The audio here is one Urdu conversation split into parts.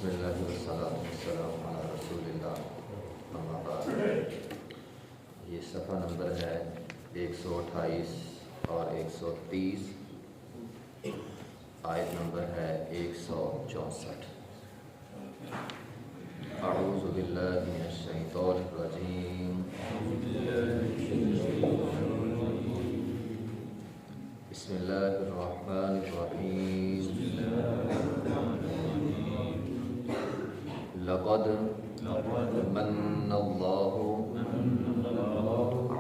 بسم اللہ والصلاۃ والسلام علی رسول اللہ اما بعد۔ یہ صفحہ نمبر ہے 128 اور 130، آیت نمبر ہے 164۔ اعوذ باللہ من الشیطان الرجیم، بسم اللہ الرحمن الرحیم۔ لقد من اللہ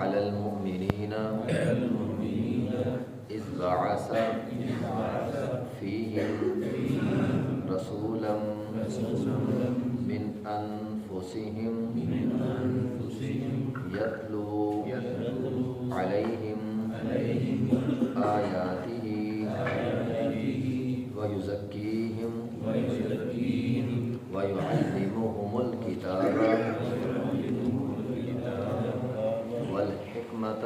علی المؤمنین اذ بعث فیہم رسولا من انفسہم یتلو علیہم آیاتہ ویزکیہم وَيُعَلِّمُهُمُ الْكِتَابَ وَالْحِكْمَةَ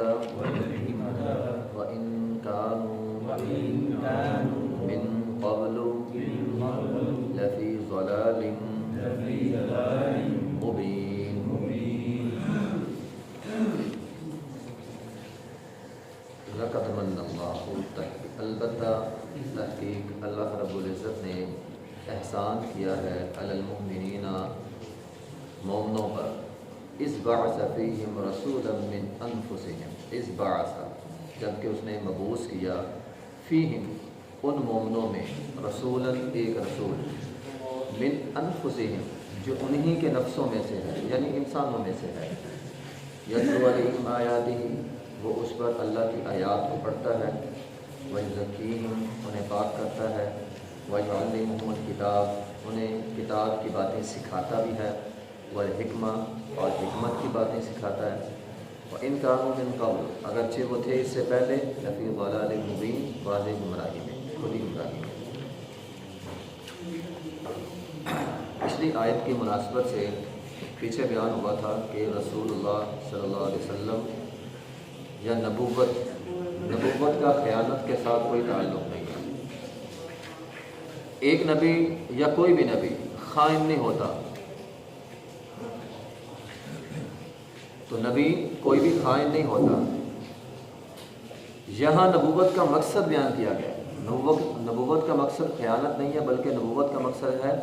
وَإِنْ كَانُوا مِنْ قَبْلُ لَفِي ضَلَالٍ مُبِينٍ۔ لَقَدْ مَنَّ اللَّهُ، البتہ تحقیق اللہ رب العزت نے احسان کیا ہے علی المؤمنین، مومنوں پر، اذ بعث فیہم رسولا من انفسہم، اذ بعث، جبکہ اس نے مبعوث کیا، فیہم، ان مومنوں میں، رسولا، ایک رسول، من انفسہم، جو انہی کے نفسوں میں سے ہے، یعنی انسانوں میں سے ہے، یتلو علیہم آیاتہ، وہ اس پر اللہ کی آیات کو پڑھتا ہے، ویزکیہم، انہیں پاک کرتا ہے، وَيُعَلِّمُهُمُ الْكِتَابَ، انہیں کتاب کی باتیں سکھاتا بھی ہے، وَالْحِكْمَةَ، اور حکمت کی باتیں سکھاتا ہے، وَإِنْ كَانُوا مِنْ قَبْلُ، اگرچہ وہ تھے اس سے پہلے، لَفِي ضَلَالٍ مُبِينٍ، واضح گمراہی میں، کھلی گمراہی میں۔ پچھلی آیت کی مناسبت سے پیچھے بیان ہوا تھا کہ رسول اللہ صلی اللہ علیہ وسلم یا نبوت کا خیانت کے ساتھ کوئی تعلق نہیں ہے۔ ایک نبی یا کوئی بھی نبی خائن نہیں ہوتا، تو نبی کوئی بھی خائن نہیں ہوتا۔ یہاں نبوت کا مقصد بیان کیا گیا، نبوت کا مقصد خیانت نہیں ہے، بلکہ نبوت کا مقصد ہے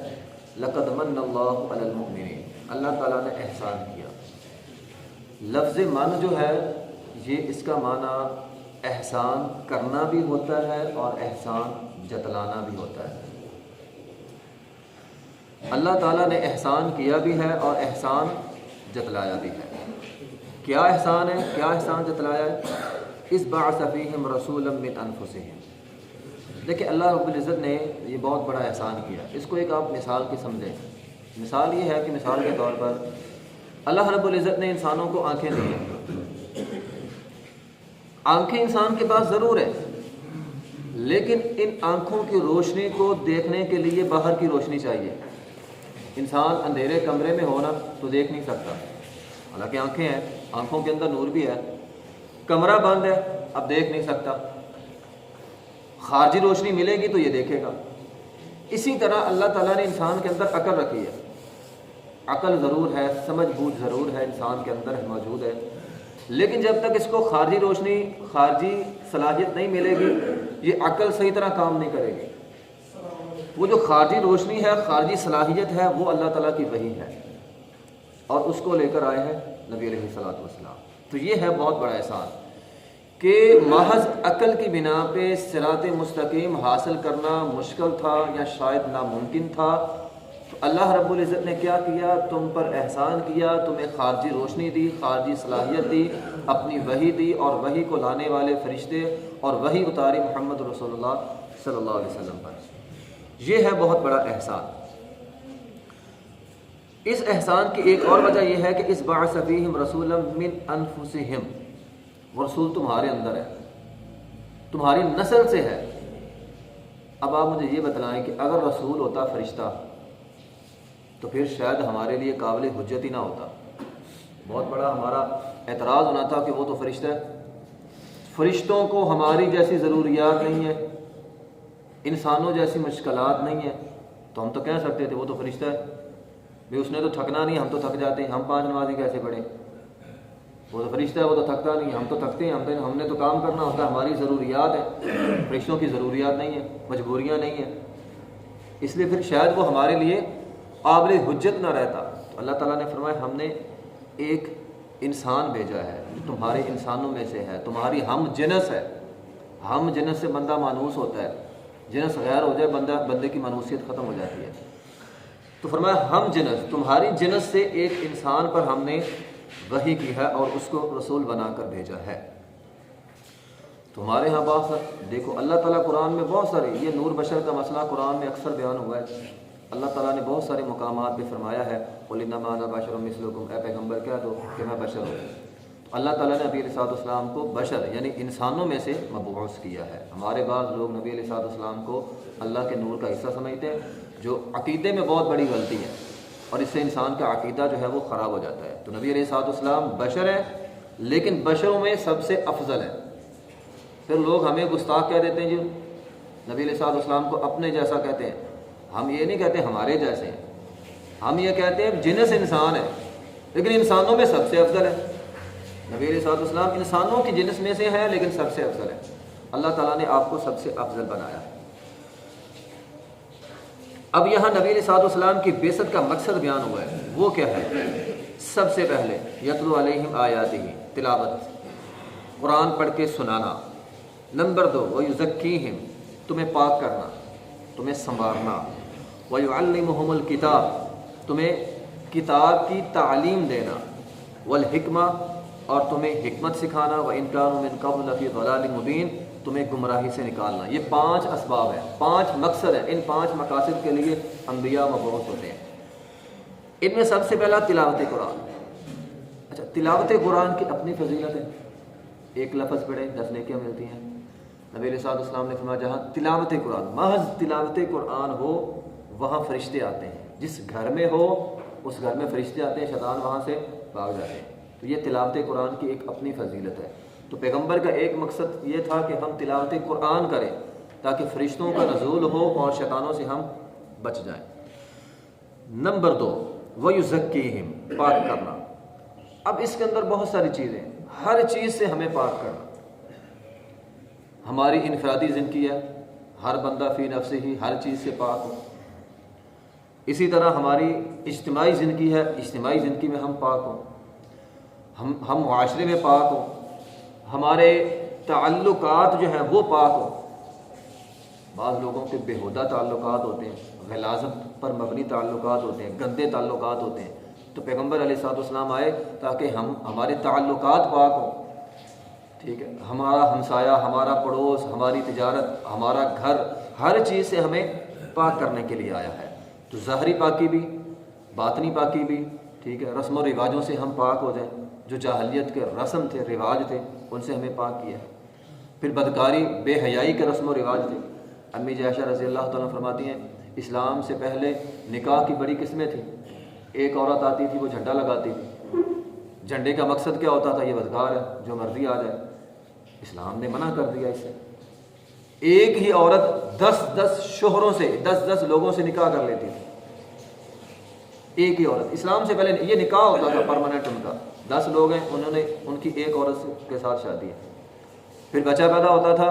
لقد من اللہ علی المؤمنین، اللہ تعالیٰ نے احسان کیا۔ لفظ من جو ہے یہ اس کا معنی احسان کرنا بھی ہوتا ہے اور احسان جتلانا بھی ہوتا ہے۔ اللہ تعالیٰ نے احسان کیا بھی ہے اور احسان جتلایا بھی ہے۔ کیا احسان ہے، کیا احسان جتلایا ہے؟ اذ بعث فیہم رسولا من انفسہم، دیکھیں اللہ رب العزت نے یہ بہت بڑا احسان کیا۔ اس کو ایک آپ مثال کی سمجھیں۔ مثال یہ ہے کہ مثال کے طور پر اللہ رب العزت نے انسانوں کو آنکھیں دی ہیں۔ آنکھیں انسان کے پاس ضرور ہے، لیکن ان آنکھوں کی روشنی کو دیکھنے کے لیے باہر کی روشنی چاہیے۔ انسان اندھیرے کمرے میں ہونا تو دیکھ نہیں سکتا، حالانکہ آنکھیں ہیں، آنکھوں کے اندر نور بھی ہے، کمرہ بند ہے اب دیکھ نہیں سکتا، خارجی روشنی ملے گی تو یہ دیکھے گا۔ اسی طرح اللہ تعالیٰ نے انسان کے اندر عقل رکھی ہے، عقل ضرور ہے، سمجھ بوجھ ضرور ہے، انسان کے اندر موجود ہے، لیکن جب تک اس کو خارجی روشنی، خارجی صلاحیت نہیں ملے گی، یہ عقل صحیح طرح کام نہیں کرے گی۔ وہ جو خارجی روشنی ہے، خارجی صلاحیت ہے، وہ اللہ تعالیٰ کی وحی ہے، اور اس کو لے کر آئے ہیں نبی علیہ الصلوۃ والسلام۔ تو یہ ہے بہت بڑا احسان کہ محض عقل کی بنا پہ صراط مستقیم حاصل کرنا مشکل تھا یا شاید ناممکن تھا، تو اللہ رب العزت نے کیا کیا؟ تم پر احسان کیا، تمہیں خارجی روشنی دی، خارجی صلاحیت دی، اپنی وحی دی، اور وحی کو لانے والے فرشتے اور وحی اتاری محمد رسول اللہ صلی اللہ علیہ وسلم پر۔ یہ ہے بہت بڑا احسان۔ اس احسان کی ایک اور وجہ یہ ہے کہ اذ بعث فیہم رسولا من انفسہم، وہ رسول تمہارے اندر ہے، تمہاری نسل سے ہے۔ اب آپ مجھے یہ بتلائیں کہ اگر رسول ہوتا فرشتہ تو پھر شاید ہمارے لیے قابل حجت ہی نہ ہوتا، بہت بڑا ہمارا اعتراض ہونا تھا کہ وہ تو فرشتہ ہے، فرشتوں کو ہماری جیسی ضروریات نہیں ہے، انسانوں جیسی مشکلات نہیں ہیں، تو ہم تو کہہ سکتے تھے وہ تو فرشتہ ہے بھائی، اس نے تو تھکنا نہیں، ہم تو تھک جاتے ہیں، ہم 5 نمازی کیسے پڑھیں؟ وہ تو فرشتہ ہے، وہ تو تھکتا نہیں، ہم تو تھکتے ہیں، ہم نے تو کام کرنا ہوتا ہے، ہماری ضروریات ہیں، فرشتوں کی ضروریات نہیں ہیں، مجبوریاں نہیں ہیں، اس لیے پھر شاید وہ ہمارے لیے قابل حجت نہ رہتا۔ تو اللہ تعالیٰ نے فرمایا ہم نے ایک انسان بھیجا ہے جو تمہارے انسانوں میں سے ہے، تمہاری ہم جنس ہے۔ ہم جنس سے بندہ مانوس ہوتا ہے، جنس غیر ہو جائے بندے کی مانوسیت ختم ہو جاتی ہے۔ تو فرمایا ہم جنس، تمہاری جنس سے ایک انسان پر ہم نے وحی کی ہے اور اس کو رسول بنا کر بھیجا ہے۔ تمہارے ہاں بہت سارے دیکھو، اللہ تعالیٰ قرآن میں بہت سارے، یہ نور بشر کا مسئلہ قرآن میں اکثر بیان ہوا ہے۔ اللہ تعالیٰ نے بہت سارے مقامات پہ فرمایا ہے قُلْ إِنَّمَا أَنَا بَشَرٌ مِثْلُكُمْ، اے پیغمبر کہہ دو کہ میں بشر ہوں۔ اللہ تعالیٰ نے نبی علیہ السلام کو بشر یعنی انسانوں میں سے مبعوث کیا ہے۔ ہمارے بعض لوگ نبی علیہ السلام کو اللہ کے نور کا حصہ سمجھتے ہیں، جو عقیدے میں بہت بڑی غلطی ہے، اور اس سے انسان کا عقیدہ جو ہے وہ خراب ہو جاتا ہے۔ تو نبی علیہ السلام بشر ہے، لیکن بشروں میں سب سے افضل ہے۔ پھر لوگ ہمیں گستاخ کہہ دیتے ہیں جی نبی علیہ السلام کو اپنے جیسا کہتے ہیں۔ ہم یہ نہیں کہتے ہمارے جیسے ہیں، ہم یہ کہتے ہیں جنس انسان ہے، لیکن انسانوں میں سب سے افضل ہے۔ نبی علیہ السلام انسانوں کی جنس میں سے ہے لیکن سب سے افضل ہے۔ اللہ تعالیٰ نے آپ کو سب سے افضل بنایا ہے۔ اب یہاں نبی علیہ السلام کی بعثت کا مقصد بیان ہوا ہے، وہ کیا ہے؟ سب سے پہلے یتلو علیہم آیاتہ، تلاوت، قرآن پڑھ کے سنانا۔ نمبر 2 ویزکیہم، تمہیں پاک کرنا، تمہیں سنوارنا۔ ویعلمہم الکتاب، تمہیں کتاب کی تعلیم دینا۔ والحکمہ، اور تمہیں حکمت سکھانا۔ وَإِن كَانُوا مِن قَبْلُ لَفِي ضَلَالٍ مُبِينٍ، تمہیں گمراہی سے نکالنا۔ یہ 5 اسباب ہیں، 5 مقصد ہیں۔ ان 5 مقاصد کے لیے انبیاء مبعوث ہوتے ہیں۔ ان میں سب سے پہلا تلاوت قرآن۔ اچھا، تلاوت قرآن کی اپنی فضیلت ہے، ایک لفظ پڑھیں 10 نیکیاں ملتی ہیں۔ نبی علیہ السلام نے فرمایا جہاں تلاوت قرآن، محض تلاوت قرآن ہو وہاں فرشتے آتے ہیں، جس گھر میں ہو اس گھر میں فرشتے آتے ہیں، شیطان وہاں سے بھاگ جاتے ہیں۔ تو یہ تلاوت قرآن کی ایک اپنی فضیلت ہے۔ تو پیغمبر کا ایک مقصد یہ تھا کہ ہم تلاوت قرآن کریں تاکہ فرشتوں کا نزول ہو اور شیطانوں سے ہم بچ جائیں۔ نمبر 2 وَيُزَكِّيهِمْ، پاک کرنا۔ اب اس کے اندر بہت ساری چیزیں، ہر چیز سے ہمیں پاک کرنا۔ ہماری انفرادی زندگی ہے، ہر بندہ فی نفسہ ہی ہر چیز سے پاک ہو۔ اسی طرح ہماری اجتماعی زندگی ہے، اجتماعی زندگی میں ہم پاک ہوں، ہم معاشرے میں پاک ہوں، ہمارے تعلقات جو ہیں وہ پاک ہوں۔ بعض لوگوں کے بیہودہ تعلقات ہوتے ہیں، غلاظت پر مبنی تعلقات ہوتے ہیں، گندے تعلقات ہوتے ہیں۔ تو پیغمبر علیہ السلام آئے تاکہ ہمارے تعلقات پاک ہوں، ٹھیک ہے، ہمارا ہمسایہ، ہمارا پڑوس، ہماری تجارت، ہمارا گھر، ہر چیز سے ہمیں پاک کرنے کے لیے آیا ہے۔ تو ظاہری پاکی بھی، باطنی پاکی بھی، ٹھیک ہے، رسم و رواجوں سے ہم پاک ہو جائیں، جو جاہلیت کے رسم تھے، رواج تھے، ان سے ہمیں پاک کیا ہے۔ پھر بدکاری، بے حیائی کے رسم و رواج تھے۔ امی عائشہ رضی اللہ تعالیٰ فرماتی ہیں اسلام سے پہلے نکاح کی بڑی قسمیں تھیں۔ ایک عورت آتی تھی، وہ جھنڈا لگاتی تھی، جھنڈے کا مقصد کیا ہوتا تھا؟ یہ بدکار ہے، جو مرضی آ جائے۔ اسلام نے منع کر دیا اس سے۔ ایک ہی عورت 10 شوہروں سے، 10 لوگوں سے نکاح کر لیتی تھی، ایک ہی عورت۔ اسلام سے پہلے یہ نکاح ہوتا تھا پرماننٹ، ان کا 10 لوگ ہیں، انہوں نے ان کی ایک عورت کے ساتھ شادی ہے۔ پھر بچہ پیدا ہوتا تھا،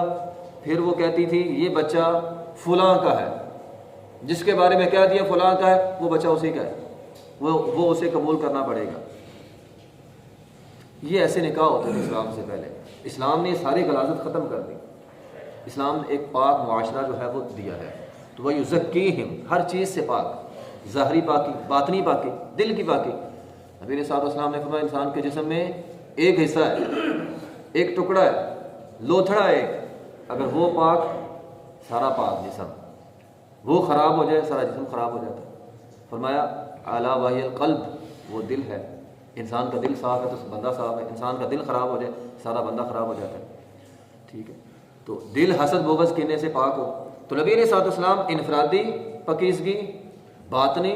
پھر وہ کہتی تھی یہ بچہ فلاں کا ہے، جس کے بارے میں کہہ دیا فلاں کا ہے، وہ بچہ اسی کا ہے، وہ اسے قبول کرنا پڑے گا۔ یہ ایسے نکاح ہوتے تھے اسلام سے پہلے۔ اسلام نے یہ ساری غلاظت ختم کر دی۔ اسلام نے ایک پاک معاشرہ جو ہے وہ دیا ہے۔ تو وہ یزکیہم، ہر چیز سے پاک، ظاہری پاکی، باطنی پاکی، دل کی پاکی۔ نبی علیہ السلام نے فرمایا انسان کے جسم میں ایک حصہ ہے، ایک ٹکڑا ہے، لوتھڑا ہے، اگر وہ پاک، سارا پاک جسم، وہ خراب ہو جائے سارا جسم خراب ہو جاتا ہے۔ فرمایا اعلیٰ وحی القلب، وہ دل ہے، انسان کا دل صاف ہے تو بندہ صاف ہے، انسان کا دل خراب ہو جائے سارا بندہ خراب ہو جاتا ہے، ٹھیک ہے۔ تو دل حسد بغض کینے سے پاک ہو۔ تو نبی علیہ السلام انفرادی پاکیزگی، باطنی،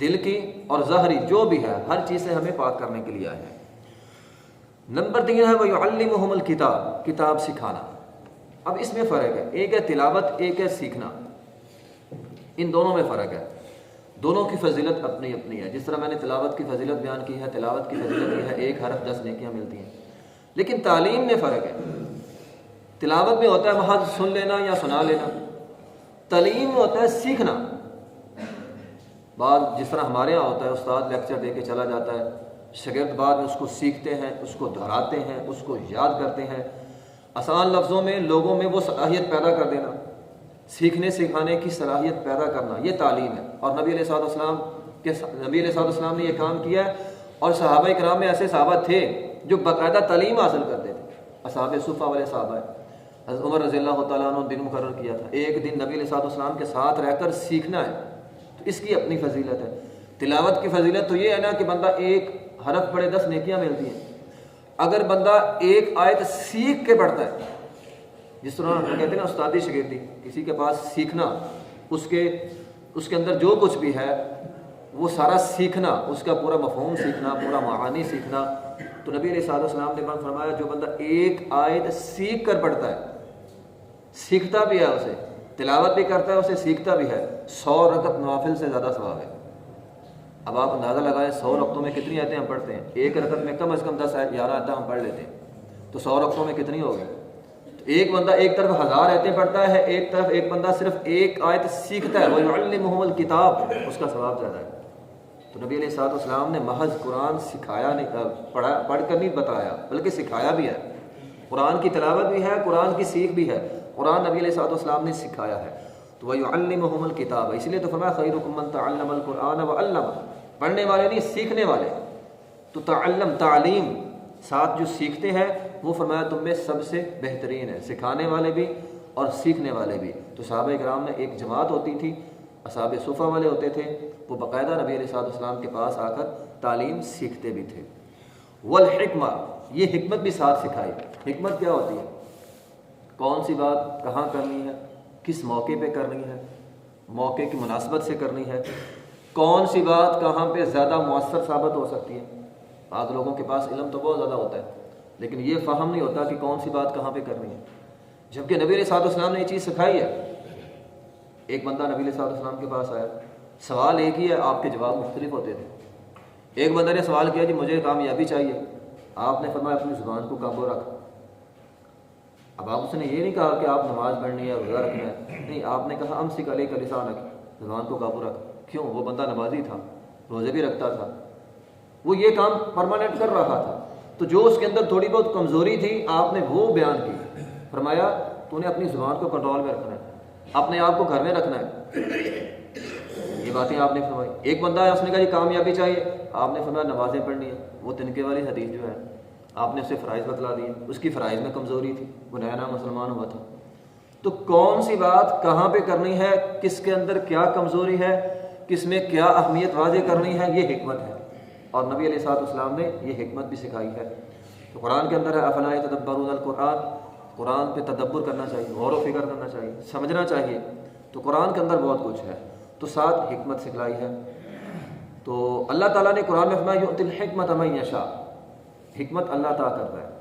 دل کی اور ظاہری جو بھی ہے ہر چیز سے ہمیں پاک کرنے کے لیے آئے ہیں۔ نمبر 3 ہے وَيُعَلِّمُهُمُ الْكِتَابَ، کتاب سکھانا۔ اب اس میں فرق ہے، ایک ہے تلاوت، ایک ہے سیکھنا۔ ان دونوں میں فرق ہے، دونوں کی فضیلت اپنی اپنی ہے۔ جس طرح میں نے تلاوت کی فضیلت بیان کی ہے، تلاوت کی فضیلت یہ ہے ایک حرف 10 نیکیاں ملتی ہیں، لیکن تعلیم میں فرق ہے۔ تلاوت میں ہوتا ہے محض سن لینا یا سنا لینا، تعلیم میں ہوتا ہے سیکھنا۔ بعض جس طرح ہمارے یہاں ہوتا ہے استاد لیکچر دے کے چلا جاتا ہے، شاگرد بعد میں اس کو سیکھتے ہیں، اس کو دہراتے ہیں، اس کو یاد کرتے ہیں۔ آسان لفظوں میں لوگوں میں وہ صلاحیت پیدا کر دینا، سیکھنے سکھانے کی صلاحیت پیدا کرنا، یہ تعلیم ہے۔ اور نبی علیہ الصلوۃ والسلام نے یہ کام کیا ہے، اور صحابہ کرام میں ایسے صحابہ تھے جو باقاعدہ تعلیم حاصل کرتے تھے۔ اصحاب صفہ والے صحابہ ہیں، حضرت عمر رضی اللہ تعالیٰ عنہ دن مقرر کیا تھا، ایک دن نبی علیہ الصلوۃ والسلام کے ساتھ رہ کر سیکھنا ہے، تو اس کی اپنی فضیلت ہے۔ تلاوت کی فضیلت تو یہ ہے نا کہ بندہ ایک حرف پڑھے 10 نیکیاں ملتی ہیں۔ اگر بندہ ایک آیت سیکھ کے پڑھتا ہے، جس طرح ہم کہتے ہیں نا استادی شاگردی، کسی کے پاس سیکھنا، اس کے اندر جو کچھ بھی ہے وہ سارا سیکھنا، اس کا پورا مفہوم سیکھنا، پورا معانی سیکھنا، تو نبی علیہ الصلوۃ والسلام نے فرمایا جو بندہ ایک آیت سیکھ کر پڑھتا ہے، سیکھتا بھی ہے، اسے تلاوت بھی کرتا ہے، اسے سیکھتا بھی ہے، 100 رکعت نوافل سے زیادہ ثواب ہے۔ اب آپ اندازہ لگائیں 100 رکعتوں میں کتنی آیتیں ہم پڑھتے ہیں؟ ایک رکعت میں کم از کم 10 11 آیتیں ہم پڑھ لیتے ہیں، تو 100 رکعتوں میں کتنی ہوگی؟ تو ایک بندہ ایک طرف 1000 آیتیں پڑھتا ہے، ایک طرف ایک بندہ صرف ایک آیت سیکھتا ہے، وَيُعَلِّمُهُمُ الْكِتَابَ، اس کا ثواب زیادہ ہے۔ تو نبی علیہ الصلوۃ والسلام نے محض قرآن سکھایا نہیں، پڑھ کر نہیں بتایا، بلکہ سکھایا بھی ہے۔ قرآن کی تلاوت بھی ہے، قرآن کی سیکھ بھی ہے، قرآن نبی علیہ الصلوۃ والسلام نے سکھایا ہے۔ تو وَيُعَلِّمُهُمُ الْكِتَابَ، اس لیے تو فرمایا خَيْرُكُم مَّن تَعَلَّمَ الْقُرْآنَ وَعَلَّمَهُ، پڑھنے والے نہیں، سیکھنے والے۔ تو تعلیم ساتھ جو سیکھتے ہیں وہ فرمایا تم میں سب سے بہترین ہے، سکھانے والے بھی اور سیکھنے والے بھی۔ تو صحابہ کرام نے ایک جماعت ہوتی تھی، اصحاب صفہ والے ہوتے تھے، وہ باقاعدہ نبی علیہ الصلوۃ والسلام کے پاس آ کر تعلیم سیکھتے بھی تھے۔ والحکمہ، یہ حکمت بھی ساتھ سکھائی۔ حکمت کیا ہوتی ہے؟ کون سی بات کہاں کرنی ہے، کس موقع پہ کرنی ہے، موقع کی مناسبت سے کرنی ہے، کون سی بات کہاں پہ زیادہ مؤثر ثابت ہو سکتی ہے۔ بعض لوگوں کے پاس علم تو بہت زیادہ ہوتا ہے، لیکن یہ فہم نہیں ہوتا کہ کون سی بات کہاں پہ کرنی ہے، جبکہ نبی علیہ الصلوۃ والسلام نے یہ چیز سکھائی ہے۔ ایک بندہ نبی علیہ الصلوۃ والسلام کے پاس آیا، سوال ایک ہی ہے، آپ کے جواب مختلف ہوتے تھے۔ ایک بندہ نے سوال کیا جی مجھے کامیابی چاہیے، آپ نے فرمایا اپنی زبان کو قابو رکھ۔ اب آپ اس نے یہ نہیں کہا کہ آپ نماز پڑھنی ہے، روزہ رکھنا ہے، نہیں، آپ نے کہا امسک علیک لسانک، زبان کو قابو رکھ۔ کیوں؟ وہ بندہ نمازی تھا، روزے بھی رکھتا تھا، وہ یہ کام پرماننٹ کر رہا تھا، تو جو اس کے اندر تھوڑی بہت کمزوری تھی آپ نے وہ بیان کی۔ فرمایا تو نے اپنی زبان کو کنٹرول میں رکھنا ہے، اپنے آپ کو گھر میں رکھنا ہے، یہ باتیں آپ نے فرمائی۔ ایک بندہ ہے، اس نے کہا جی کامیابی چاہیے، آپ نے فرمایا نمازیں پڑھنی ہے، وہ تنکے والی حدیث جو ہے آپ نے اسے فرائض بتلا دیے، اس کی فرائض میں کمزوری تھی، وہ نیا نیا مسلمان ہوا تھا۔ تو کون سی بات کہاں پہ کرنی ہے، کس کے اندر کیا کمزوری ہے، کس میں کیا اہمیت واضح کرنی ہے، یہ حکمت ہے، اور نبی علیہ الصلوۃ والسلام نے یہ حکمت بھی سکھائی ہے۔ تو قرآن کے اندر ہے افلا یتدبرون القرآن، قرآن پہ تدبر کرنا چاہیے، غور و فکر کرنا چاہیے، سمجھنا چاہیے۔ تو قرآن کے اندر بہت کچھ ہے، تو ساتھ حکمت سکھلائی ہے۔ تو اللہ تعالیٰ نے قرآن میں فرمایا یؤتی الحکمۃ من یشاء، حکمت اللہ تعالیٰ کرتا ہے،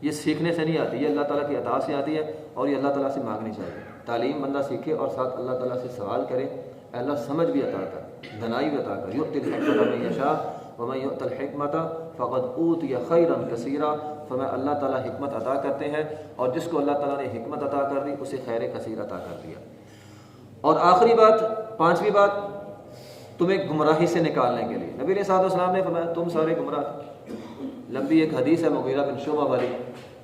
یہ سیکھنے سے نہیں آتی، یہ اللہ تعالیٰ کی عطا سے آتی ہے، اور یہ اللہ تعالیٰ سے مانگنی چاہیے۔ تعلیم بندہ سیکھے اور ساتھ اللہ تعالیٰ سے سوال کرے، اے اللہ سمجھ بھی عطا کر، دانائی بھی عطا کر۔ یؤتی الحکمۃ من یشاء ومن یؤت الحکمۃ فقد اوتی خیرا کثیرا، فرمایا اللہ تعالیٰ حکمت عطا کرتے ہیں، اور جس کو اللہ تعالیٰ نے حکمت عطا کر دی اسے خیر کثیر عطا کر دیا۔ اور آخری بات، پانچویں بات، تمہیں گمراہی سے نکالنے کے لیے نبی علیہ الصلوۃ والسلام نے فرمایا تم سارے گمراہ تھے۔ لمبی ایک حدیث ہے مغیرہ بن شعبہ والی،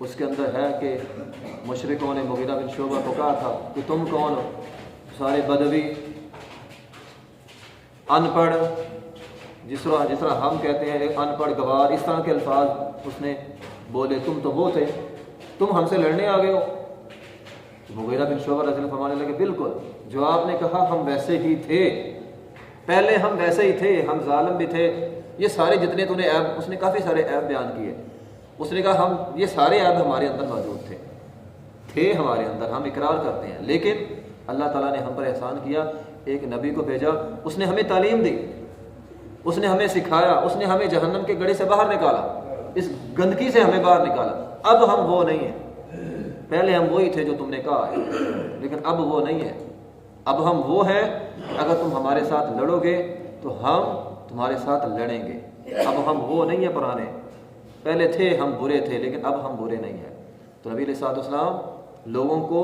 اس کے اندر ہے کہ مشرکوں نے مغیرہ بن شعبہ کو کہا تھا کہ تم کون ہو؟ سارے بدوی، ان پڑھ، جس طرح ہم کہتے ہیں ان پڑھ گوار، اس طرح کے الفاظ اس نے بولے، تم تو وہ تھے، تم ہم سے لڑنے آ گئے ہو۔ مغیرہ بن شعبہ رضی اللہ عنہ فرمانے لگے بالکل، جو آپ نے کہا ہم ویسے ہی تھے، پہلے ہم ویسے ہی تھے، ہم ظالم بھی تھے، یہ سارے جتنے تو نے عیب، اس نے کافی سارے عیب بیان کیے، اس نے کہا ہم یہ سارے عیب ہمارے اندر موجود تھے ہمارے اندر، ہم اقرار کرتے ہیں، لیکن اللہ تعالیٰ نے ہم پر احسان کیا، ایک نبی کو بھیجا، اس نے ہمیں تعلیم دی، اس نے ہمیں سکھایا، اس نے ہمیں جہنم کے گڑھے سے باہر نکالا، اس گندگی سے ہمیں باہر نکالا۔ اب ہم وہ نہیں ہیں، پہلے ہم وہی تھے جو تم نے کہا ہے، لیکن اب وہ نہیں ہے۔ اب ہم وہ ہیں کہ اگر تم ہمارے ساتھ لڑو گے تو ہم تمہارے ساتھ لڑیں گے. اب ہم وہ نہیں ہیں پرانے، پہلے تھے ہم برے تھے لیکن اب ہم برے نہیں ہیں. تو نبی علیہ الصلوۃ والسلام لوگوں کو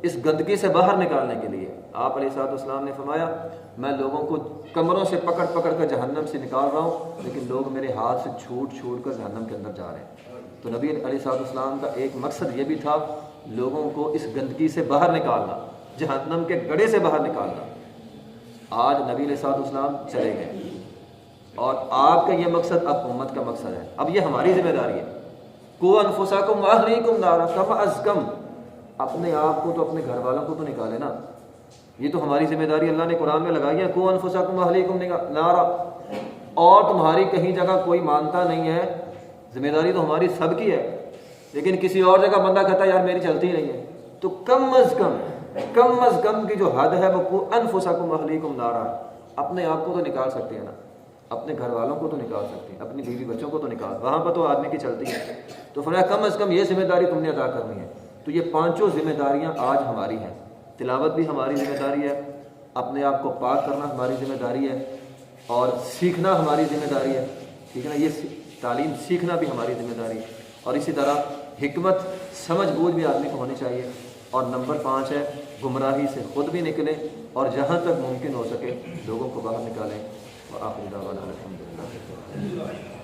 اس گندگی سے باہر نکالنے کے لیے آپ علیہ الصلوۃ والسلام نے فرمایا میں لوگوں کو کمروں سے پکڑ پکڑ کر جہنم سے نکال رہا ہوں لیکن لوگ میرے ہاتھ سے چھوٹ چھوٹ کر جہنم کے اندر جا رہے ہیں. تو نبی علیہ الصلوۃ والسلام کا ایک مقصد یہ بھی تھا لوگوں کو اس گندگی سے باہر نکالنا، جہنم کے گڑھے سے باہر نکالنا. آج نبی علیہ الصلوۃ والسلام چلے گئے اور آپ کا یہ مقصد اب امت کا مقصد ہے. اب یہ ہماری ذمہ داری ہے. قوا انفسکم واہلیکم نارا، کم از کم اپنے آپ کو تو اپنے گھر والوں کو تو نکالے نا. یہ تو ہماری ذمہ داری اللہ نے قرآن میں لگائی ہے، قوا انفسکم واہلیکم نارا. اور تمہاری کہیں جگہ کوئی مانتا نہیں ہے، ذمہ داری تو ہماری سب کی ہے، لیکن کسی اور جگہ بندہ کہتا ہے یار میری چلتی نہیں ہے. تو کم از کم کی جو حد ہے وہ قوا انفسکم واہلیکم نارا. اپنے آپ کو تو نکال سکتے ہیں نا، اپنے گھر والوں کو تو نکال سکتے ہیں، اپنی بیوی بچوں کو تو نکال، وہاں پر تو آدمی کی چلتی ہے. تو فرمایا کم از کم یہ ذمہ داری تم نے ادا کرنی ہے. تو یہ پانچوں ذمہ داریاں آج ہماری ہیں. تلاوت بھی ہماری ذمہ داری ہے، اپنے آپ کو پاک کرنا ہماری ذمہ داری ہے، اور سیکھنا ہماری ذمہ داری ہے. ٹھیک ہے نا، یہ تعلیم سیکھنا بھی ہماری ذمہ داری ہے. اور اسی طرح حکمت سمجھ بوجھ بھی آدمی کو ہونی چاہیے. اور نمبر 5 ہے گمراہی سے خود بھی نکلیں اور جہاں تک ممکن ہو سکے لوگوں کو باہر نکالیں. وآخر دعوانا الحمدللہ.